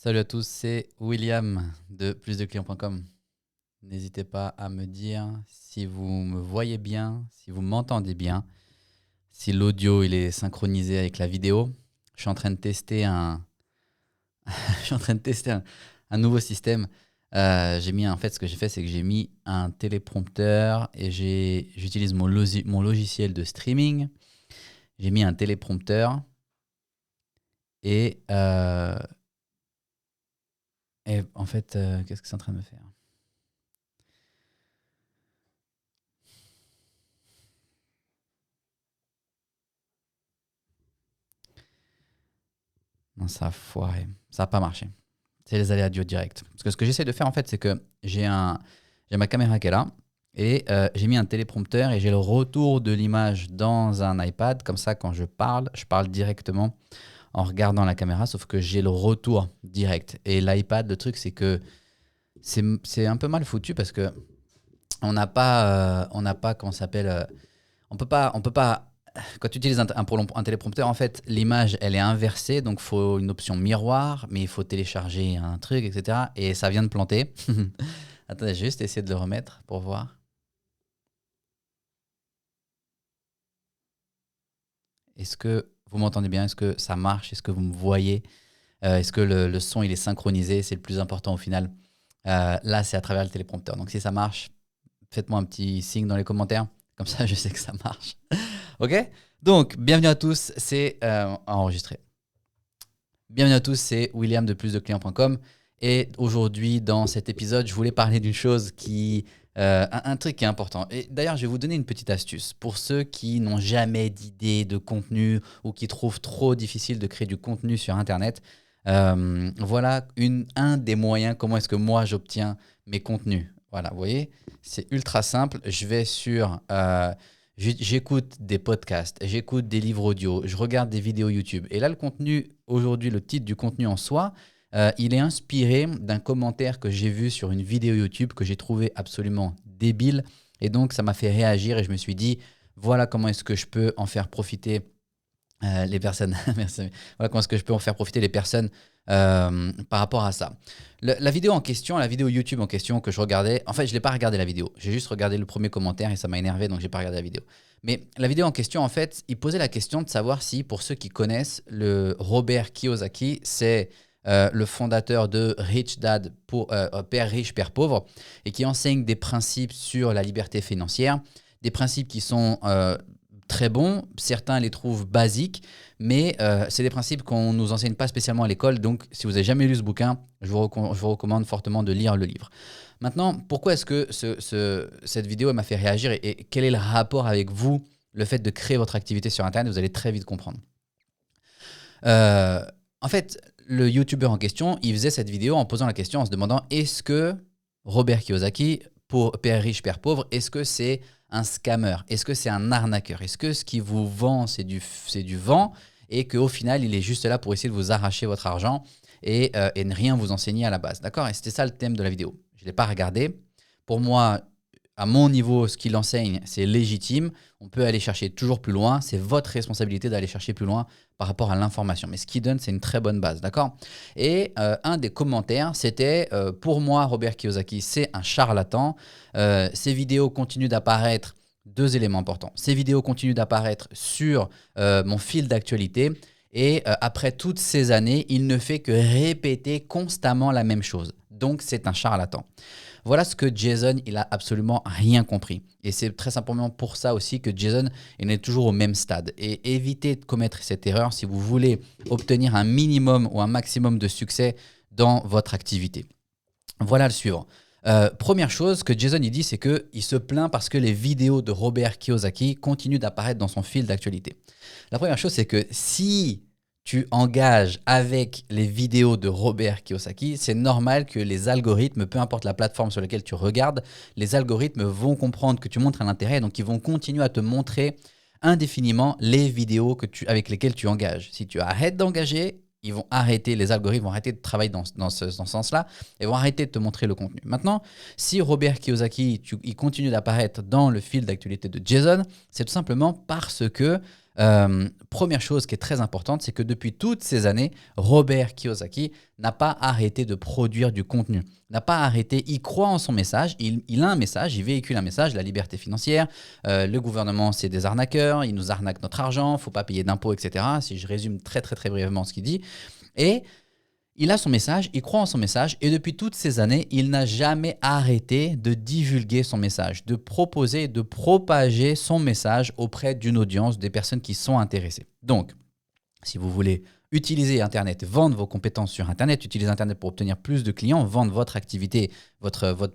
Salut à tous, c'est William de plusdeclients.com. N'hésitez pas à me dire si vous me voyez bien, si vous m'entendez bien, si l'audio il est synchronisé avec la vidéo. Je suis en train de tester je suis en train de tester un nouveau système. En fait, ce que j'ai fait, c'est que j'ai mis un téléprompteur et j'utilise mon logiciel de streaming. J'ai mis un téléprompteur et, euh, et en fait, qu'est-ce que c'est en train de me faire? Non, ça a foiré. Ça n'a pas marché. C'est les aléas du direct. Parce que ce que j'essaie de faire, en fait, c'est que j'ai ma caméra qui est là et j'ai mis un téléprompteur et j'ai le retour de l'image dans un iPad. Comme ça, quand je parle directement en regardant la caméra, sauf que j'ai le retour direct. Et l'iPad, le truc, c'est que c'est un peu mal foutu parce que on n'a pas, comment ça s'appelle, on peut pas. Quand tu utilises un téléprompteur, en fait, l'image, elle est inversée, donc il faut une option miroir, mais il faut télécharger un truc, etc. Et ça vient de planter. Attendez, j'ai juste essayer de le remettre pour voir. Est-ce que vous m'entendez bien? Est-ce que ça marche? Est-ce que vous me voyez? Est-ce que le son, il est synchronisé? C'est le plus important au final. Là, c'est à travers le téléprompteur. Donc si ça marche, faites-moi un petit signe dans les commentaires. Comme ça, je sais que ça marche. OK? Donc, bienvenue à tous. C'est enregistré. Bienvenue à tous, c'est William de plusdeclients.com et aujourd'hui dans cet épisode, je voulais parler d'une chose un truc qui est important. Et d'ailleurs, je vais vous donner une petite astuce pour ceux qui n'ont jamais d'idée de contenu ou qui trouvent trop difficile de créer du contenu sur Internet. Voilà un des moyens comment est-ce que moi j'obtiens mes contenus. Voilà, vous voyez, c'est ultra simple. J'écoute des podcasts, j'écoute des livres audio, je regarde des vidéos YouTube. Et là, le contenu, aujourd'hui, le titre du contenu en soi, il est inspiré d'un commentaire que j'ai vu sur une vidéo YouTube que j'ai trouvé absolument débile. Et donc, ça m'a fait réagir et je me suis dit, voilà comment est-ce que je peux en faire profiter les personnes. Merci. Voilà comment est-ce que je peux en faire profiter les personnes par rapport à ça. La vidéo en question, la vidéo YouTube en question que je regardais, en fait, je ne l'ai pas regardé la vidéo. J'ai juste regardé le premier commentaire et ça m'a énervé, donc je n'ai pas regardé la vidéo. Mais la vidéo en question, en fait, il posait la question de savoir si, pour ceux qui connaissent, le Robert Kiyosaki, c'est le fondateur de Rich Dad, Père riche, Père pauvre, et qui enseigne des principes sur la liberté financière, des principes qui sont très bons, certains les trouvent basiques, mais c'est des principes qu'on ne nous enseigne pas spécialement à l'école. Donc, si vous n'avez jamais lu ce bouquin, je vous recommande fortement de lire le livre. Maintenant, pourquoi est-ce que cette vidéo m'a fait réagir et quel est le rapport avec vous, le fait de créer votre activité sur Internet? Vous allez très vite comprendre. En fait, le YouTuber en question, il faisait cette vidéo en posant la question, en se demandant est-ce que Robert Kiyosaki, pour Père riche, Père pauvre, est-ce que c'est un scammer? Est-ce que c'est un arnaqueur? Est-ce que ce qu'il vous vend, c'est du vent et qu'au final, il est juste là pour essayer de vous arracher votre argent et ne rien vous enseigner à la base? D'accord? Et c'était ça le thème de la vidéo. Je ne l'ai pas regardé. Pour moi, à mon niveau, ce qu'il enseigne, c'est légitime. On peut aller chercher toujours plus loin. C'est votre responsabilité d'aller chercher plus loin par rapport à l'information. Mais ce qu'il donne, c'est une très bonne base, d'accord? Et un des commentaires, c'était pour moi, Robert Kiyosaki, c'est un charlatan. Ses vidéos continuent d'apparaître. Deux éléments importants. Ces vidéos continuent d'apparaître sur mon fil d'actualité. Et après toutes ces années, il ne fait que répéter constamment la même chose. Donc, c'est un charlatan. Voilà ce que Jason, il a absolument rien compris. Et c'est très simplement pour ça aussi que Jason, il est toujours au même stade. Et évitez de commettre cette erreur si vous voulez obtenir un minimum ou un maximum de succès dans votre activité. Voilà le suivant. Première chose que Jason il dit, c'est qu'il se plaint parce que les vidéos de Robert Kiyosaki continuent d'apparaître dans son fil d'actualité. La première chose, c'est que si tu engages avec les vidéos de Robert Kiyosaki, c'est normal que les algorithmes, peu importe la plateforme sur laquelle tu regardes, les algorithmes vont comprendre que tu montres un intérêt, donc ils vont continuer à te montrer indéfiniment les vidéos avec lesquelles tu engages. Si tu arrêtes d'engager, ils vont arrêter, les algorithmes vont arrêter de travailler dans ce sens-là et vont arrêter de te montrer le contenu. Maintenant, si Robert Kiyosaki, il continue d'apparaître dans le fil d'actualité de Jason, c'est tout simplement parce que Première chose qui est très importante, c'est que depuis toutes ces années, Robert Kiyosaki n'a pas arrêté de produire du contenu, n'a pas arrêté, il croit en son message, il a un message, il véhicule un message, la liberté financière, le gouvernement c'est des arnaqueurs, ils nous arnaquent notre argent, il ne faut pas payer d'impôts, etc. Si je résume très très très brièvement ce qu'il dit. Et il a son message, il croit en son message et depuis toutes ces années, il n'a jamais arrêté de divulguer son message, de proposer, de propager son message auprès d'une audience, des personnes qui sont intéressées. Donc, si vous voulez utiliser Internet, vendre vos compétences sur Internet, utiliser Internet pour obtenir plus de clients, vendre votre activité,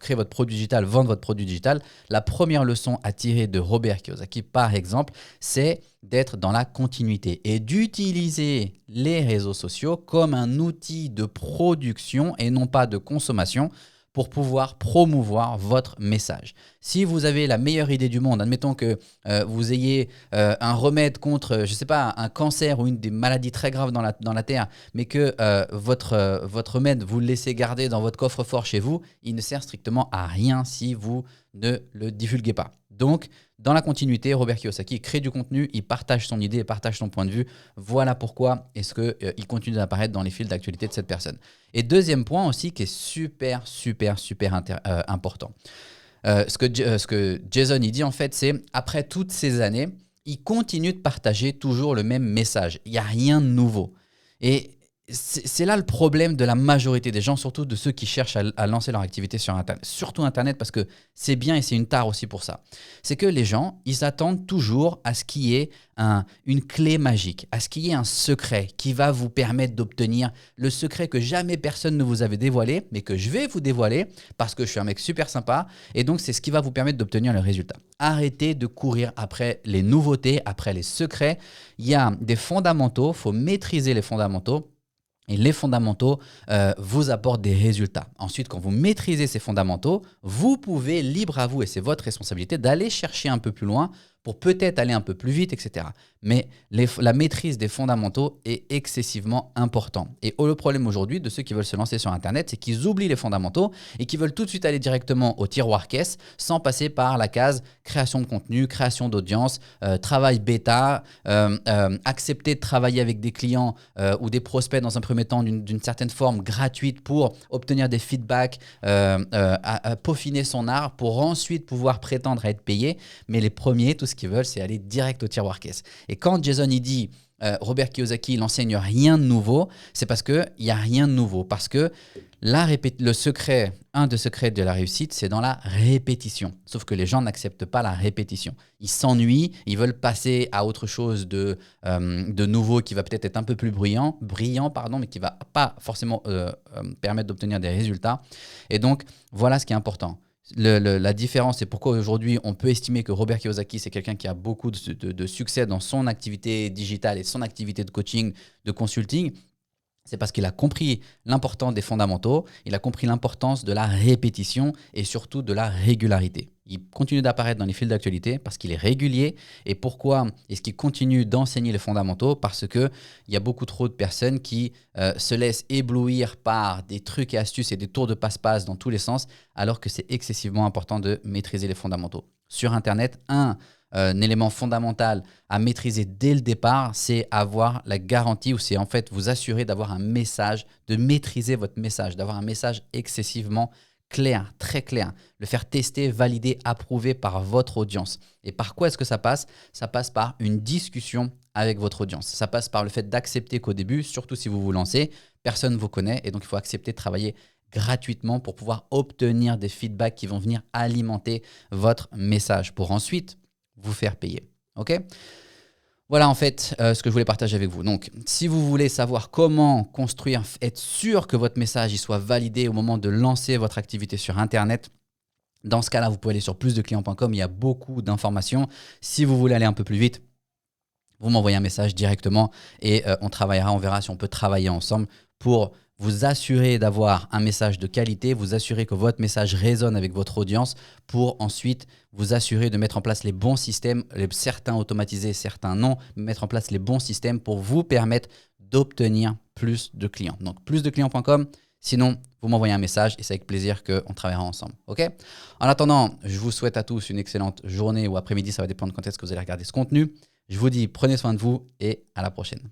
créer votre produit digital, vendre votre produit digital, la première leçon à tirer de Robert Kiyosaki, par exemple, c'est d'être dans la continuité et d'utiliser les réseaux sociaux comme un outil de production et non pas de consommation pour pouvoir promouvoir votre message. Si vous avez la meilleure idée du monde, admettons que vous ayez un remède contre, je sais pas, un cancer ou une des maladies très graves dans la Terre, mais que votre remède, vous le laissez garder dans votre coffre-fort chez vous, il ne sert strictement à rien si vous ne le divulguez pas. Donc, dans la continuité, Robert Kiyosaki crée du contenu, il partage son idée, il partage son point de vue. Voilà pourquoi est-ce qu'il continue d'apparaître dans les fils d'actualité de cette personne. Et deuxième point aussi qui est super important. Ce que Jason il dit en fait, c'est après toutes ces années, il continue de partager toujours le même message. Il n'y a rien de nouveau. Et c'est là le problème de la majorité des gens, surtout de ceux qui cherchent à lancer leur activité sur Internet. Surtout Internet parce que c'est bien et c'est une tare aussi pour ça. C'est que les gens, ils attendent toujours à ce qu'il y ait une clé magique, à ce qu'il y ait un secret qui va vous permettre d'obtenir le secret que jamais personne ne vous avait dévoilé, mais que je vais vous dévoiler parce que je suis un mec super sympa et donc c'est ce qui va vous permettre d'obtenir le résultat. Arrêtez de courir après les nouveautés, après les secrets. Il y a des fondamentaux, il faut maîtriser les fondamentaux. Et les fondamentaux vous apportent des résultats. Ensuite, quand vous maîtrisez ces fondamentaux, vous pouvez, libre à vous, et c'est votre responsabilité, d'aller chercher un peu plus loin pour peut-être aller un peu plus vite, etc. Mais la maîtrise des fondamentaux est excessivement important. Et le problème aujourd'hui de ceux qui veulent se lancer sur Internet, c'est qu'ils oublient les fondamentaux et qu'ils veulent tout de suite aller directement au tiroir caisse sans passer par la case création de contenu, création d'audience, travail bêta, accepter de travailler avec des clients ou des prospects dans un premier temps d'une certaine forme gratuite pour obtenir des feedbacks, à peaufiner son art pour ensuite pouvoir prétendre à être payé. Mais les premiers, tout ce qu'ils veulent, c'est aller direct au tiroir caisse. Et quand Jason il dit Robert Kiyosaki il n'enseigne rien de nouveau, c'est parce qu'il n'y a rien de nouveau. Parce que le secret, un des secrets de la réussite, c'est dans la répétition. Sauf que les gens n'acceptent pas la répétition. Ils s'ennuient, ils veulent passer à autre chose de nouveau qui va peut-être être un peu plus brillant, mais qui ne va pas forcément permettre d'obtenir des résultats. Et donc, voilà ce qui est important. La différence, c'est pourquoi aujourd'hui on peut estimer que Robert Kiyosaki c'est quelqu'un qui a beaucoup de succès dans son activité digitale et son activité de coaching, de consulting. C'est parce qu'il a compris l'importance des fondamentaux, il a compris l'importance de la répétition et surtout de la régularité. Il continue d'apparaître dans les fils d'actualité parce qu'il est régulier. Et pourquoi est-ce qu'il continue d'enseigner les fondamentaux? Parce qu'il y a beaucoup trop de personnes qui se laissent éblouir par des trucs et astuces et des tours de passe-passe dans tous les sens, alors que c'est excessivement important de maîtriser les fondamentaux. Sur Internet, un élément fondamental à maîtriser dès le départ, c'est avoir la garantie ou c'est en fait vous assurer d'avoir un message, de maîtriser votre message, d'avoir un message excessivement clair, très clair, le faire tester, valider, approuver par votre audience. Et par quoi est-ce que ça passe? Ça passe par une discussion avec votre audience. Ça passe par le fait d'accepter qu'au début, surtout si vous vous lancez, personne ne vous connaît et donc il faut accepter de travailler gratuitement pour pouvoir obtenir des feedbacks qui vont venir alimenter votre message pour ensuite vous faire payer. OK ? Voilà en fait ce que je voulais partager avec vous. Donc, si vous voulez savoir comment construire, être sûr que votre message il soit validé au moment de lancer votre activité sur Internet, dans ce cas-là, vous pouvez aller sur plusdeclients.com. Il y a beaucoup d'informations. Si vous voulez aller un peu plus vite, vous m'envoyez un message directement et on verra si on peut travailler ensemble pour vous assurer d'avoir un message de qualité, vous assurer que votre message résonne avec votre audience pour ensuite vous assurer de mettre en place les bons systèmes, certains automatisés, certains non, mettre en place les bons systèmes pour vous permettre d'obtenir plus de clients. Donc, plusdeclients.com. Sinon, vous m'envoyez un message et c'est avec plaisir qu'on travaillera ensemble. OK ? En attendant, je vous souhaite à tous une excellente journée ou après-midi. Ça va dépendre quand est-ce que vous allez regarder ce contenu. Je vous dis, prenez soin de vous et à la prochaine.